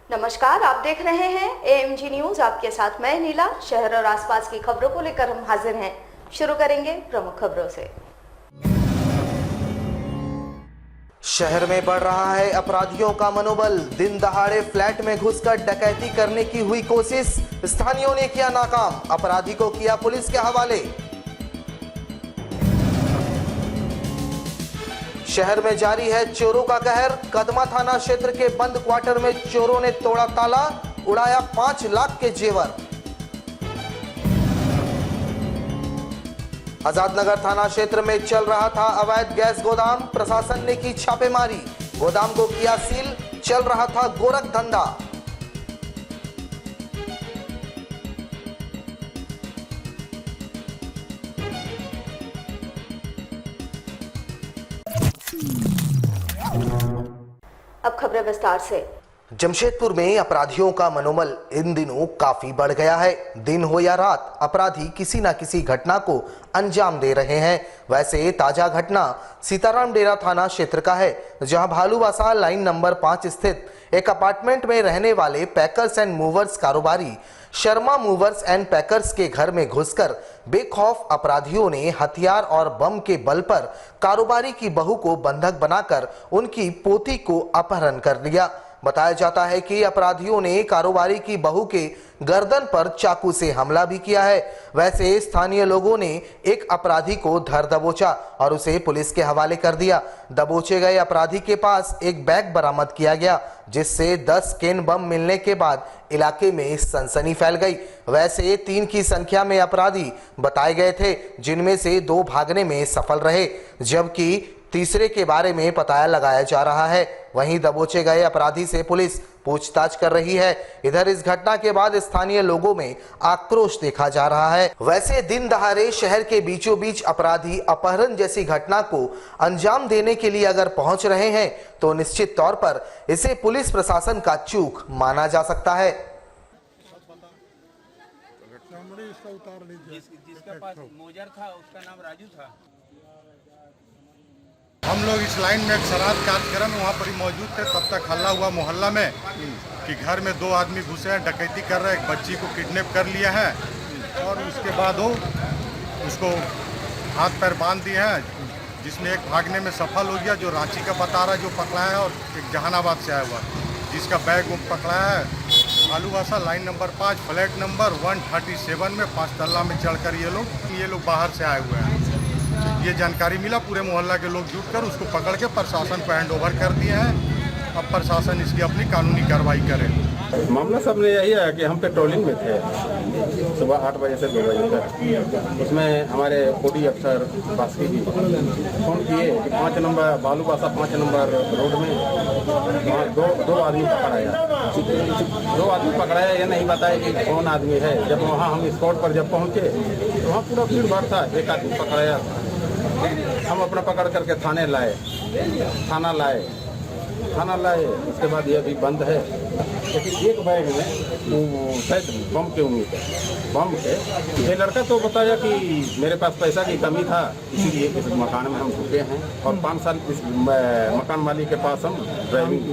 नमस्कार, आप देख रहे हैं AMG न्यूज। आपके साथ मैं नीला। शहर और आसपास की खबरों को लेकर हम हाजिर हैं। शुरू करेंगे प्रमुख खबरों से। शहर में बढ़ रहा है अपराधियों का मनोबल। दिन दहाड़े फ्लैट में घुसकर डकैती करने की हुई कोशिश, स्थानियों ने किया नाकाम, अपराधी को किया पुलिस के हवाले। शहर में जारी है चोरों का कहर। कदमा थाना क्षेत्र के बंद क्वार्टर में चोरों ने तोड़ा ताला, उड़ाया 5 लाख के जेवर। आजादनगर थाना क्षेत्र में चल रहा था अवैध गैस गोदाम, प्रशासन ने की छापेमारी, गोदाम को किया सील, चल रहा था गोरख धंधा। अब खबरें विस्तार से। जमशेदपुर में अपराधियों का मनोबल इन दिनों काफी बढ़ गया है। दिन हो या रात, अपराधी किसी न किसी घटना को अंजाम दे रहे हैं। वैसे ताजा घटना सीताराम डेरा थाना क्षेत्र का है, जहां भालूवासा लाइन नंबर 5 स्थित एक अपार्टमेंट में रहने वाले पैकर्स एंड मूवर्स कारोबारी शर्मा मूवर्स एंड पैकर्स के घर में घुसकर बेखौफ अपराधियों ने हथियार और बम के बल पर कारोबारी की बहू को बंधक बनाकर उनकी पोती को अपहरण कर लिया। बताया जाता है कि अपराधियों ने कारोबारी की बहू के गर्दन पर चाकू से हमला भी किया है। वैसे स्थानीय लोगों ने एक अपराधी को धर दबोचा और उसे पुलिस के हवाले कर दिया। दबोचे गए अपराधी के पास एक बैग बरामद किया गया, जिससे 10 केन बम मिलने के बाद इलाके में सनसनी फैल गई। वैसे 3 की संख्या में अपराधी बताए गए थे, जिनमें से 2 भागने में सफल रहे, जबकि तीसरे के बारे में पता लगाया जा रहा है। वहीं दबोचे गए अपराधी से पुलिस पूछताछ कर रही है। इधर इस घटना के बाद स्थानीय लोगों में आक्रोश देखा जा रहा है। वैसे दिन दहाड़े शहर के बीचों बीच अपराधी अपहरण जैसी घटना को अंजाम देने के लिए अगर पहुंच रहे हैं, तो निश्चित तौर पर इसे पुलिस प्रशासन का चूक माना जा सकता है। जिसका पास मोजर था उसका नाम राजू था। हम लोग इस लाइन में एक श्राद्ध कार्यक्रम वहाँ पर ही मौजूद थे, तब तक हल्ला हुआ मोहल्ला में कि घर में 2 आदमी घुसे हैं, डकैती कर रहे हैं, एक बच्ची को किडनैप कर लिया है और उसके बाद वो उसको हाथ पैर बांध दिए हैं, जिसमें एक भागने में सफल हो गया, जो रांची का बता रहा है जो पकड़ा है, और एक जहानाबाद से आया हुआ जिसका बैग वो पकड़ा है। भालूवासा लाइन नंबर 5 फ्लैट नंबर 137 में 5 तल्ला में चढ़कर ये लोग बाहर से आए हुए हैं। ये जानकारी मिला, पूरे मोहल्ला के लोग जुटकर उसको पकड़ के प्रशासन को हैंड ओवर कर दिए हैं। अब प्रशासन इसकी अपनी कानूनी कार्रवाई करे। मामला सब में यही है कि हम पेट्रोलिंग में थे सुबह 8 बजे से 2 बजे तक। उसमें हमारे ओडी अफसर बास्की जी फोन किए कि 5 नंबर भालूवासा 5 नंबर रोड में वहाँ दो आदमी पकड़ाया। 2 आदमी पकड़ाया, ये नहीं बताया कि कौन आदमी है। जब वहाँ हम स्पॉट पर जब पहुँचे तो वहाँ पूरा भीड़ भाड़ था। एक आदमी पकड़ाया, हम अपना पकड़ करके थाना लाए। उसके बाद ये अभी बंद है, लेकिन एक बैग में शायद बम के उम्मीद है। बम के ये लड़का तो बताया कि मेरे पास पैसा की कमी था, इसीलिए इस मकान में हम रुके हैं और 5 साल इस मकान मालिक के पास हम ड्राइविंग।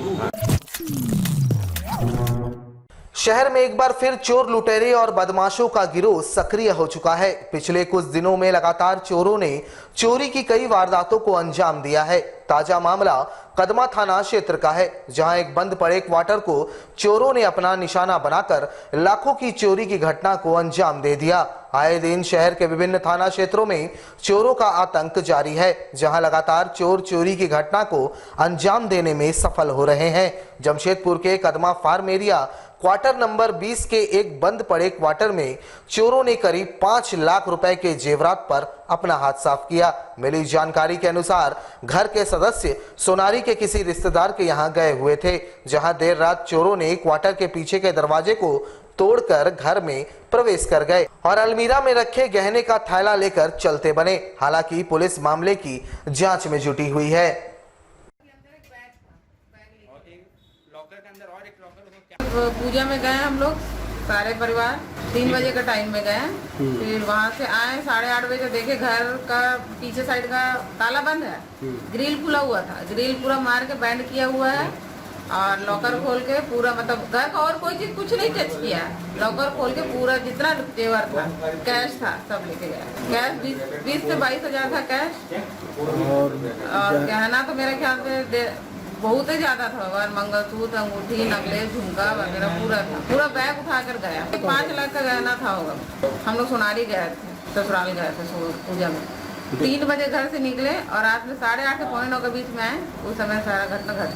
शहर में एक बार फिर चोर लुटेरे और बदमाशों का गिरोह सक्रिय हो चुका है। पिछले कुछ दिनों में लगातार चोरों ने चोरी की कई वारदातों को अंजाम दिया है। ताजा मामला कदमा थाना क्षेत्र का है, जहां एक बंद पड़े क्वार्टर को चोरों ने अपना निशाना बनाकर लाखों की चोरी की घटना को अंजाम दे दिया। आए दिन शहर के विभिन्न थाना क्षेत्रों में चोरों का आतंक जारी है, जहां लगातार चोर चोरी की घटना को अंजाम देने में सफल हो रहे हैं। जमशेदपुर के Kadma farm area quarter number 20 के एक बंद पड़े क्वार्टर में चोरों ने करीब 5 लाख रुपए के जेवरात पर अपना हाथ साफ किया। मिली जानकारी के अनुसार घर के सदस्य सोनारी के किसी रिश्तेदार के यहां गए हुए थे, जहां देर रात चोरों ने क्वार्टर के पीछे के दरवाजे को तोड़कर घर में प्रवेश कर गए और अलमीरा में रखे गहने का थैला लेकर चलते बने। हालांकि पुलिस मामले की जांच में जुटी हुई है। लॉकर के अंदर और एक लॉकर पूजा में गए हम लोग सारे परिवार 3 बजे का टाइम में गए। फिर वहाँ से आए 8:30 बजे, देखे घर का पीछे साइड का ताला बंद है, ग्रिल खुला हुआ था, ग्रिल पूरा मार के बैंड किया हुआ है और लॉकर खोल के पूरा, मतलब घर का और कोई चीज कुछ नहीं टच किया, लॉकर खोल के पूरा जितना जेवर था, कैश था, सब लेके गया। कैश 20 से 22 हजार था कैश, और गहना तो मेरे ख्याल से बहुत ही ज्यादा था, और मंगलसूत्र, अंगूठी, नकलेस, झुमका वगैरह पूरा था, पूरा बैग उठा कर गया। 5 लाख का गहना था होगा। हम लोग सोनारी गए थे, ससुराल गए थे पूजा में। 3 बजे घर से निकले और रात में 8:30 से 8:45 के बीच में आए। उस समय सारा घटना घट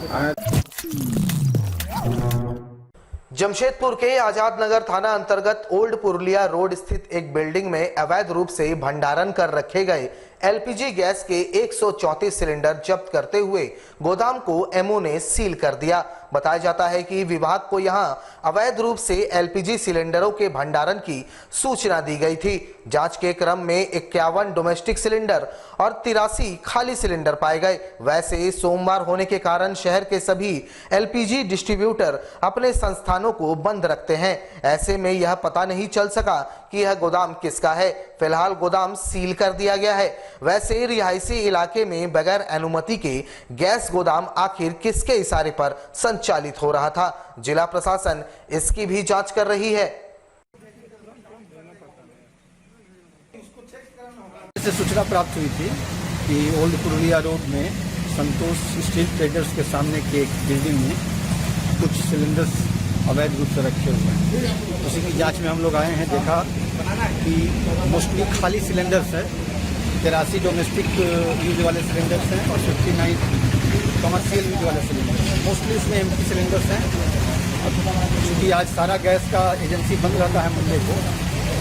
जमशेदपुर के आजाद नगर थाना अंतर्गत ओल्ड पुरुलिया रोड स्थित एक बिल्डिंग में अवैध रूप से भंडारण कर रखे गए एलपीजी गैस के 134 सिलेंडर जब्त करते हुए गोदाम को एमओ ने सील कर दिया। बताया जाता है कि विभाग को यहां अवैध रूप से एलपीजी सिलेंडरों के भंडारण की सूचना दी गई थी। जांच के क्रम में 51 डोमेस्टिक सिलेंडर और 83 खाली सिलेंडर पाए गए। वैसे सोमवार होने के कारण शहर के सभी एलपीजी डिस्ट्रीब्यूटर अपने संस्थानों को बंद रखते हैं। ऐसे में यह पता नहीं चल सका कि यह गोदाम किसका है। फिलहाल गोदाम सील कर दिया गया है। वैसे रिहायशी इलाके में बगैर अनुमति के गैस गोदाम आखिर किसके इशारे पर संचालित हो रहा था, जिला प्रशासन इसकी भी जांच कर रही है। से सूचना प्राप्त हुई थी कि ओल्ड पुरुलिया रोड में संतोष स्टील ट्रेडर्स के सामने के एक बिल्डिंग में कुछ सिलेंडर्स अवैध रूप से रखे हुए हैं। उसी की जांच में हम लोग आए हैं, देखा कि मोस्टली खाली सिलेंडर्स है, 83 डोमेस्टिक यूज वाले सिलेंडर्स हैं और 59 कमर्शियल यूज वाले सिलेंडर्स हैं। मोस्टली इसमें एम्प्टी सिलेंडर्स हैं। क्योंकि आज सारा गैस का एजेंसी बंद रहता है मंडे को,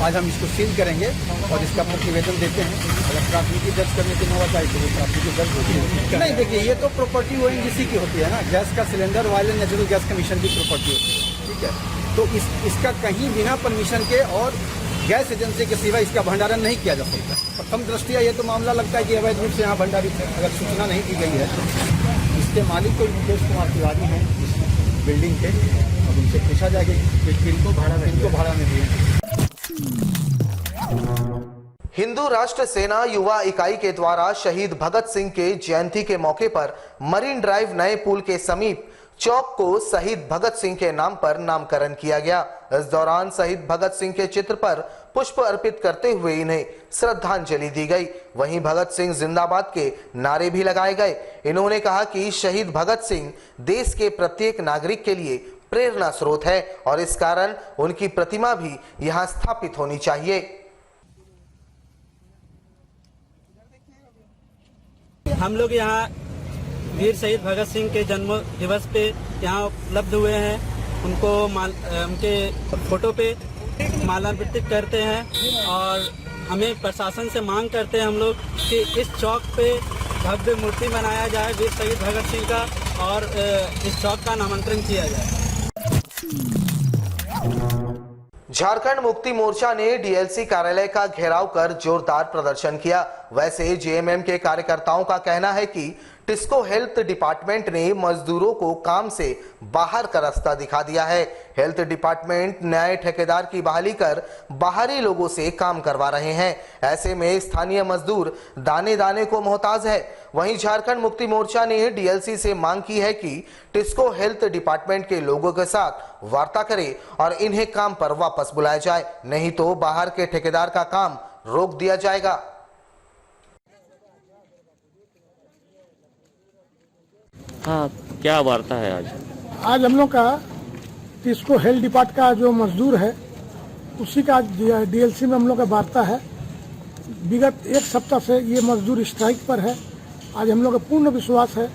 आज हम इसको सील करेंगे और इसका प्रतिवेदन देते हैं। अगर प्राथमिकी दर्ज करने की नौबत आई तो वो प्राथमिकी दर्ज होती है। नहीं, देखिए, ये तो प्रॉपर्टी ओएनजीसी की होती है ना, गैस का cylinder oil and natural gas commission की प्रॉपर्टी होती है, ठीक है। तो इसका कहीं बिना परमिशन के और गैस एजेंसी के सिवा इसका भंडारण नहीं किया जा सकता। प्रथम दृष्टिया ये तो मामला लगता है कि अवैध रूप से यहाँ भंडारित है। अगर सूचना नहीं दी गई है तो इसके मालिक तो मुकेश कुमार तिवारी हैं इस बिल्डिंग के, अब उनसे पूछा जाएगा कि इनको भाड़ा में दिए। हिंदू राष्ट्र सेना युवा इकाई के द्वारा शहीद भगत सिंह के जयंती के मौके पर मरीन ड्राइव नए पुल के समीप चौक को शहीद भगत सिंह के नाम पर नामकरण किया गया। इस दौरान शहीद भगत सिंह के चित्र पर पुष्प अर्पित करते हुए इन्हें श्रद्धांजलि दी गई। वहीं भगत सिंह जिंदाबाद के नारे भी लगाए गए। इन्होंने कहा कि शहीद भगत सिंह देश के प्रत्येक नागरिक के लिए प्रेरणा स्रोत है और इस कारण उनकी प्रतिमा भी यहाँ स्थापित होनी चाहिए। हम लोग यहाँ वीर शहीद भगत सिंह के जन्म दिवस पे यहाँ उपलब्ध हुए हैं। उनको उनके फोटो पे माल्यार्पित करते हैं और हमें प्रशासन से मांग करते हैं हम लोग कि इस चौक पे भव्य मूर्ति बनाया जाए वीर शहीद भगत सिंह का और इस चौक का नामांकन किया जाए। झारखंड मुक्ति मोर्चा ने डीएलसी कार्यालय का घेराव कर जोरदार प्रदर्शन किया। वैसे जेएमएम के कार्यकर्ताओं का कहना है कि टिस्को हेल्थ डिपार्टमेंट ने मजदूरों को काम से बाहर का रास्ता दिखा दिया है। हेल्थ डिपार्टमेंट नए ठेकेदार की बहाली कर बाहरी लोगों से काम करवा रहे हैं। ऐसे में स्थानीय मजदूर दाने दाने को मोहताज है। वहीं झारखंड मुक्ति मोर्चा ने डीएलसी से मांग की है कि टिस्को हेल्थ डिपार्टमेंट के लोगों के साथ वार्ता करे और इन्हें काम पर वापस बुलाया जाए, नहीं तो बाहर के ठेकेदार का काम रोक दिया जाएगा। हाँ, क्या वार्ता है आज हम लोग का टिस्को हेल्थ डिपार्ट का जो मजदूर है उसी का डीएलसी में हम लोग का वार्ता है। विगत 1 सप्ताह से ये मजदूर स्ट्राइक पर है। आज हम लोग का पूर्ण विश्वास है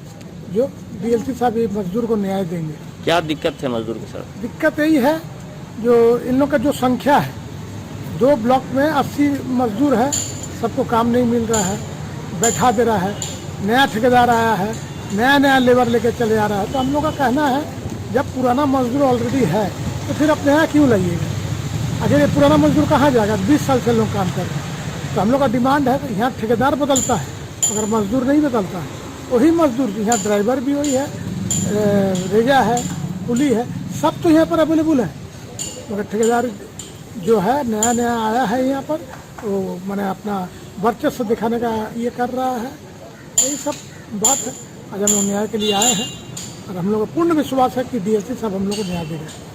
जो डीएलसी साहब ये मजदूर को न्याय देंगे। क्या दिक्कत है मजदूर के साथ? दिक्कत यही है जो इन लोग का जो संख्या है 2 ब्लॉक में 80 मजदूर है, सबको काम नहीं मिल रहा है, बैठा दे रहा है। नया ठेकेदार आया है, नया लेबर लेके चले आ रहा है। तो हम लोग का कहना है जब पुराना मजदूर ऑलरेडी है तो फिर अब नया क्यों लाइएगा? अगर ये पुराना मजदूर कहाँ जाएगा? 20 साल से लोग काम कर रहे हैं। तो हम लोग का डिमांड है कि यहाँ ठेकेदार बदलता है मगर मजदूर नहीं बदलता है। वही मजदूर यहाँ ड्राइवर भी वही है, रेजा है, कुली है, सब तो यहाँ पर अवेलेबल है। मगर ठेकेदार जो है नया नया आया है यहाँ पर, वो मैंने अपना वर्चस्व दिखाने का ये कर रहा है। यही सब बात है। आज हम लोग न्याय के लिए आए हैं और हम लोग को पूर्ण विश्वास है कि डीएसपी साहब हम लोग को न्याय देंगे।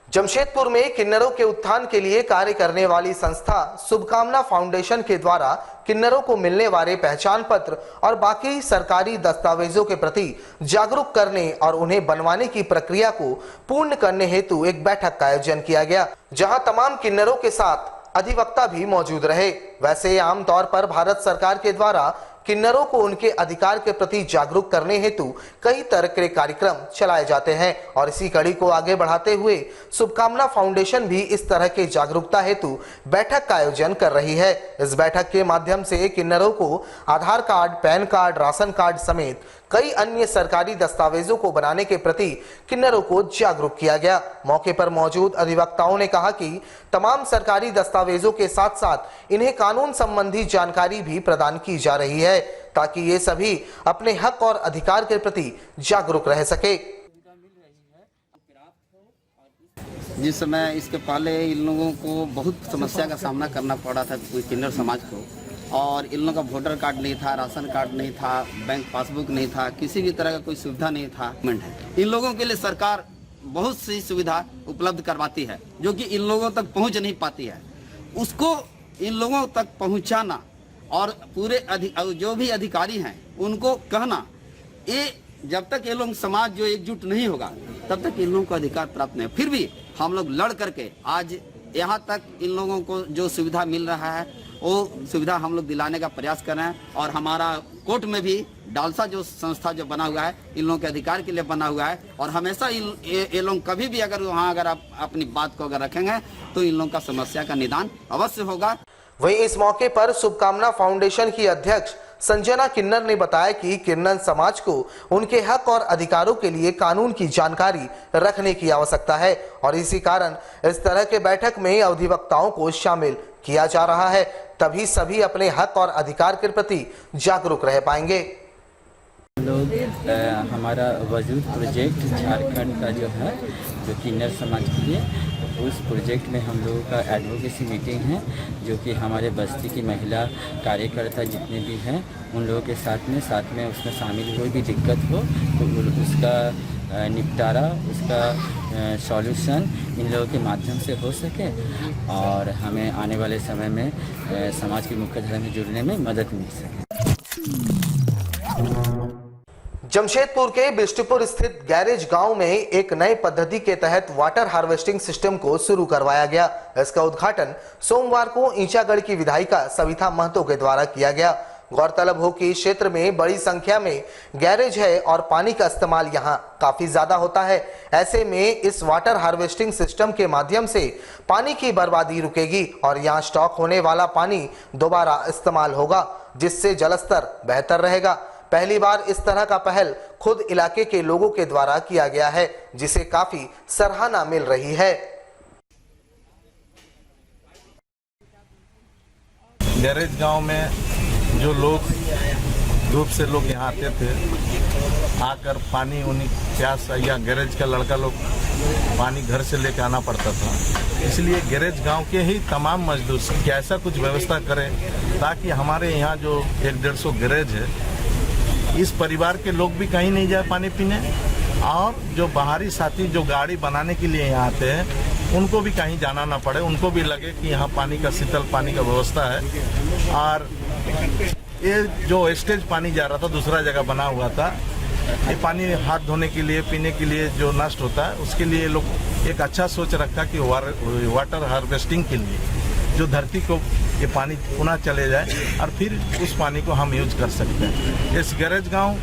जमशेदपुर में किन्नरों के उत्थान के लिए कार्य करने वाली संस्था शुभकामना फाउंडेशन के द्वारा किन्नरों को मिलने वाले पहचान पत्र और बाकी सरकारी दस्तावेजों के प्रति जागरूक करने और उन्हें बनवाने की प्रक्रिया को पूर्ण करने हेतु एक बैठक का आयोजन किया गया, जहां तमाम किन्नरों के साथ अधिवक्ता भी मौजूद रहे। वैसे आमतौर पर भारत सरकार के द्वारा किन्नरों को उनके अधिकार के प्रति जागरूक करने हेतु कई तरह के कार्यक्रम चलाए जाते हैं और इसी कड़ी को आगे बढ़ाते हुए शुभकामना फाउंडेशन भी इस तरह के जागरूकता हेतु बैठक का आयोजन कर रही है। इस बैठक के माध्यम से किन्नरों को Aadhaar card, PAN card, ration card समेत कई अन्य सरकारी दस्तावेजों को बनाने के प्रति किन्नरों को जागरूक किया गया। मौके पर मौजूद अधिवक्ताओं ने कहा कि तमाम सरकारी दस्तावेजों के साथ साथ इन्हें कानून संबंधी जानकारी भी प्रदान की जा रही है ताकि ये सभी अपने हक और अधिकार के प्रति जागरूक रह सके। जिस समय इसके पहले इन लोगों को बहुत समस्या का सामना करना पड़ा था किन्नर समाज को, और इन लोगों का वोटर कार्ड नहीं था, राशन कार्ड नहीं था, बैंक पासबुक नहीं था, किसी भी तरह का कोई सुविधा नहीं था। इन लोगों के लिए सरकार बहुत सी सुविधा उपलब्ध करवाती है जो कि इन लोगों तक पहुंच नहीं पाती है। उसको इन लोगों तक पहुंचाना और पूरे जो भी अधिकारी हैं उनको कहना, ये जब तक ये लोग समाज जो एकजुट नहीं होगा तब तक इन लोगों को अधिकार प्राप्त नहीं। फिर भी हम लोग लड़ करके आज यहाँ तक इन लोगों को जो सुविधा मिल रहा है वो सुविधा हम लोग दिलाने का प्रयास कर रहे हैं। और हमारा कोर्ट में भी डालसा जो संस्था जो बना हुआ है इन लोगों के अधिकार के लिए बना हुआ है, और हमेशा ये लोग कभी भी अगर वहाँ अगर आप अपनी बात को अगर रखेंगे तो इन लोगों का समस्या का निदान अवश्य होगा। वहीं इस मौके पर शुभकामना फाउंडेशन की अध्यक्ष संजना किन्नर ने बताया कि किन्नर समाज को उनके हक और अधिकारों के लिए कानून की जानकारी रखने की आवश्यकता है और इसी कारण इस तरह के बैठक में अधिवक्ताओं को शामिल किया जा रहा है, तभी सभी अपने हक और अधिकार के प्रति जागरूक रह पाएंगे। लोग हमारा वजूद प्रोजेक्ट झारखंड का जो है जो किन्नर समाज के लिए, उस प्रोजेक्ट में हम लोगों का एडवोकेसी मीटिंग है जो कि हमारे बस्ती की महिला कार्यकर्ता जितने भी हैं उन लोगों के साथ में उसमें शामिल कोई भी दिक्कत हो तो उसका निपटारा, उसका सॉल्यूशन इन लोगों के माध्यम से हो सके और हमें आने वाले समय में समाज की मुख्यधारा में जुड़ने में मदद मिल सके। जमशेदपुर के बिष्टुपुर स्थित गैरेज गांव में एक नई पद्धति के तहत वाटर हार्वेस्टिंग सिस्टम को शुरू करवाया गया। इसका उद्घाटन सोमवार को ईंचागढ़ की विधायिका सविता महतो के द्वारा किया गया। गौरतलब हो कि क्षेत्र में बड़ी संख्या में गैरेज है और पानी का इस्तेमाल यहां काफी ज्यादा होता है। ऐसे में इस वाटर हार्वेस्टिंग सिस्टम के माध्यम से पानी की बर्बादी रुकेगी और यहां स्टॉक होने वाला पानी दोबारा इस्तेमाल होगा, जिससे जलस्तर बेहतर रहेगा। पहली बार इस तरह का पहल खुद इलाके के लोगों के द्वारा किया गया है, जिसे काफी सराहना मिल रही है। गैरेज गांव में जो लोग धूप से लोग यहाँ आते थे, आकर पानी उन्हीं प्यास या गैरेज का लड़का लोग पानी घर से लेकर आना पड़ता था, इसलिए गैरेज गांव के ही तमाम मजदूर की ऐसा कुछ व्यवस्था करें ताकि हमारे यहाँ जो 150 गैरेज है इस परिवार के लोग भी कहीं नहीं जाए पानी पीने, और जो बाहरी साथी जो गाड़ी बनाने के लिए यहाँ आते हैं उनको भी कहीं जाना ना पड़े, उनको भी लगे कि यहाँ पानी का शीतल पानी का व्यवस्था है। और ये जो वेस्टेज पानी जा रहा था दूसरा जगह बना हुआ था, ये पानी हाथ धोने के लिए पीने के लिए जो नष्ट होता है उसके लिए लोग एक अच्छा सोच रखा कि वाटर हार्वेस्टिंग के लिए जो धरती को ये पानी पुनः चले जाए और फिर उस पानी को हम यूज कर सकते हैं। इस गैरेज गांव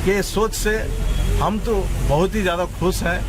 के सोच से हम तो बहुत ही ज्यादा खुश हैं।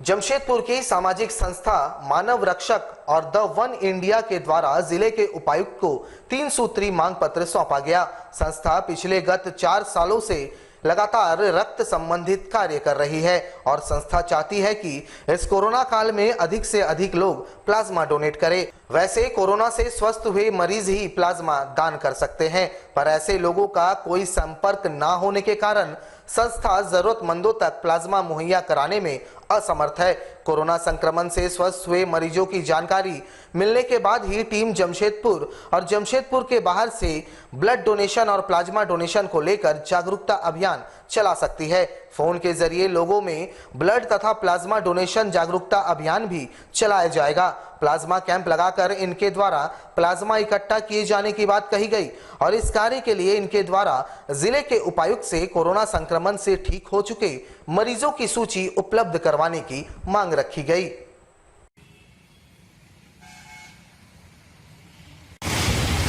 जमशेदपुर की सामाजिक संस्था मानव रक्षक और द वन इंडिया के द्वारा जिले के उपायुक्त को 3 सूत्री मांग पत्र सौंपा गया। संस्था पिछले गत 4 सालों से लगातार रक्त संबंधित कार्य कर रही है और संस्था चाहती है कि इस कोरोना काल में अधिक से अधिक लोग प्लाज्मा डोनेट करें। वैसे कोरोना से स्वस्थ हुए मरीज ही प्लाज्मा दान कर सकते हैं, पर ऐसे लोगों का कोई संपर्क ना होने के कारण संस्था जरूरतमंदों तक प्लाज्मा मुहैया कराने में असमर्थ है। कोरोना संक्रमण से स्वस्थ हुए मरीजों की जानकारी मिलने के बाद ही टीम जमशेदपुर और जमशेदपुर के बाहर से ब्लड डोनेशन और प्लाज्मा डोनेशन को लेकर जागरूकता अभियान चला सकती है। फोन के जरिए लोगों में ब्लड तथा प्लाज्मा डोनेशन जागरूकता अभियान भी चलाया जाएगा। प्लाज्मा कैंप लगाकर इनके द्वारा प्लाज्मा इकट्ठा किए जाने की बात कही गई और इस कार्य के लिए इनके द्वारा जिले के उपायुक्त से कोरोना संक्रमण से ठीक हो चुके मरीजों की सूची उपलब्ध करवाने की मांग रखी गई।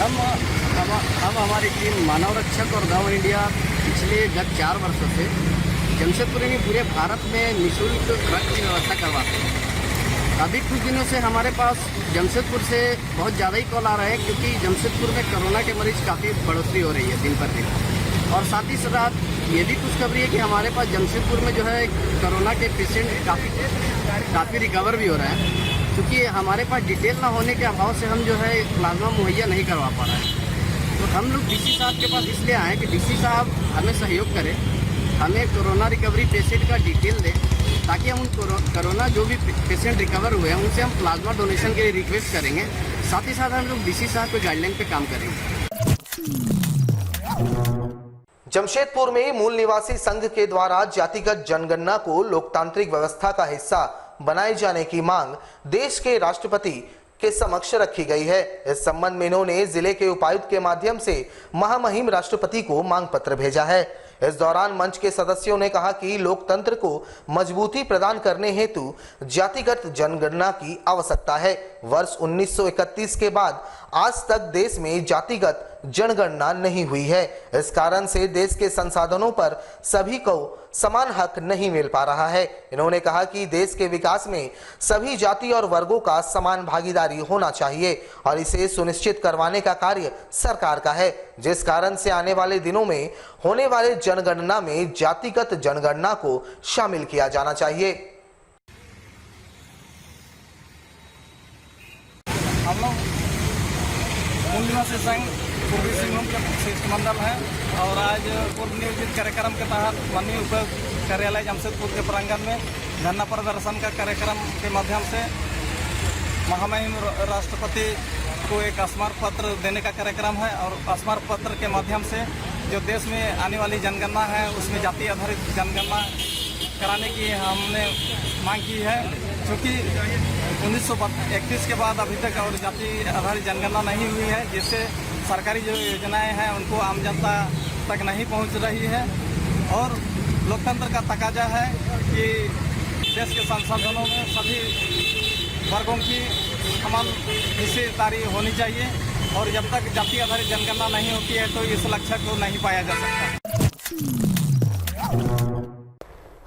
हम हमारी टीम मानव रक्षक और दवा इंडिया पिछले गत 4 वर्षों से जमशेदपुर में पूरे भारत में निःशुल्क रक्त की व्यवस्था करवाते हैं। अभी कुछ दिनों से हमारे पास जमशेदपुर से बहुत ज़्यादा ही कॉल आ रहा है, क्योंकि जमशेदपुर में कोरोना के मरीज काफ़ी बढ़ोतरी हो रही है दिन पर दिन। और साथ ही साथ ये भी खुशखबरी है कि हमारे पास जमशेदपुर में जो है कोरोना के पेशेंट काफ़ी रिकवर भी हो रहे हैं, क्योंकि हमारे पास डिटेल ना होने के अभाव से हम जो है प्लाज्मा मुहैया नहीं करवा पा रहे हैं। तो हम लोग डीसी साहब के पास इसलिए आए कि डीसी साहब हमें सहयोग करें, हमें कोरोना रिकवरी पेशेंट का डिटेल दें, ताकि हम उन कोरोना जो भी पेशेंट रिकवर हुए हैं उनसे हम प्लाज्मा डोनेशन के लिए रिक्वेस्ट करेंगे। साथ ही साथ हम लोग डीसी साहब के गाइडलाइन पे काम करेंगे। जमशेदपुर में मूल निवासी संघ के द्वारा जातिगत जनगणना को लोकतांत्रिक व्यवस्था का हिस्सा बनाए जाने की मांग देश के राष्ट्रपति के समक्ष रखी गई है। इस संबंध में इन्होंने जिले के उपायुक्त के माध्यम से महामहिम राष्ट्रपति को मांग पत्र भेजा है। इस दौरान मंच के सदस्यों ने कहा कि लोकतंत्र को मजबूती प्रदान करने हेतु जातिगत जनगणना की आवश्यकता है। वर्ष 1931 के बाद आज तक देश में जातिगत जनगणना नहीं हुई है। इस कारण से देश के संसाधनों पर सभी को समान हक नहीं मिल पा रहा है। इन्होंने कहा कि देश के विकास में सभी जाति और वर्गों का समान भागीदारी होना चाहिए और इसे सुनिश्चित करवाने का कार्य सरकार का है, जिस कारण से आने वाले दिनों में होने वाले जनगणना में जातिगत जनगणना को शामिल किया जाना चाहिए। हम लोग मूल निवासी संघ पूर्वी सिंहभूम के शिष्टमंडल है और आज पूर्व नियोजित कार्यक्रम के तहत माननीय उपायुक्त कार्यालय जमशेदपुर के प्रांगण में धरना प्रदर्शन का कार्यक्रम के माध्यम से महामहिम राष्ट्रपति को एक स्मारक पत्र देने का कार्यक्रम है। और स्मारक पत्र के माध्यम से जो देश में आने वाली जनगणना है उसमें जाति आधारित जनगणना कराने की हमने मांग की है, क्योंकि 1931 के बाद अभी तक और जाति आधारित जनगणना नहीं हुई है, जिससे सरकारी जो योजनाएं हैं उनको आम जनता तक नहीं पहुंच रही है। और लोकतंत्र का तकाजा है कि देश के संसाधनों में सभी वर्गों की समान हिस्सेदारी होनी चाहिए और जब तक जाति आधारित जनगणना नहीं होती है तो इस लक्ष्य को नहीं पाया जा सकता।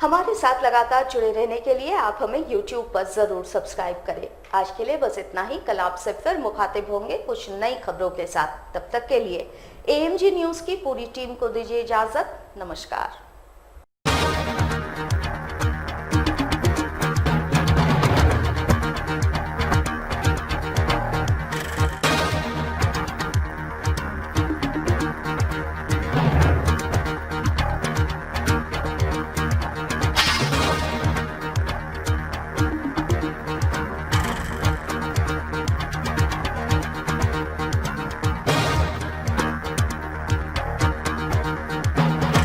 हमारे साथ लगातार जुड़े रहने के लिए आप हमें YouTube पर जरूर सब्सक्राइब करें। आज के लिए बस इतना ही। कल आपसे फिर मुखातिब होंगे कुछ नई खबरों के साथ। तब तक के लिए AMG न्यूज की पूरी टीम को दीजिए इजाजत। नमस्कार।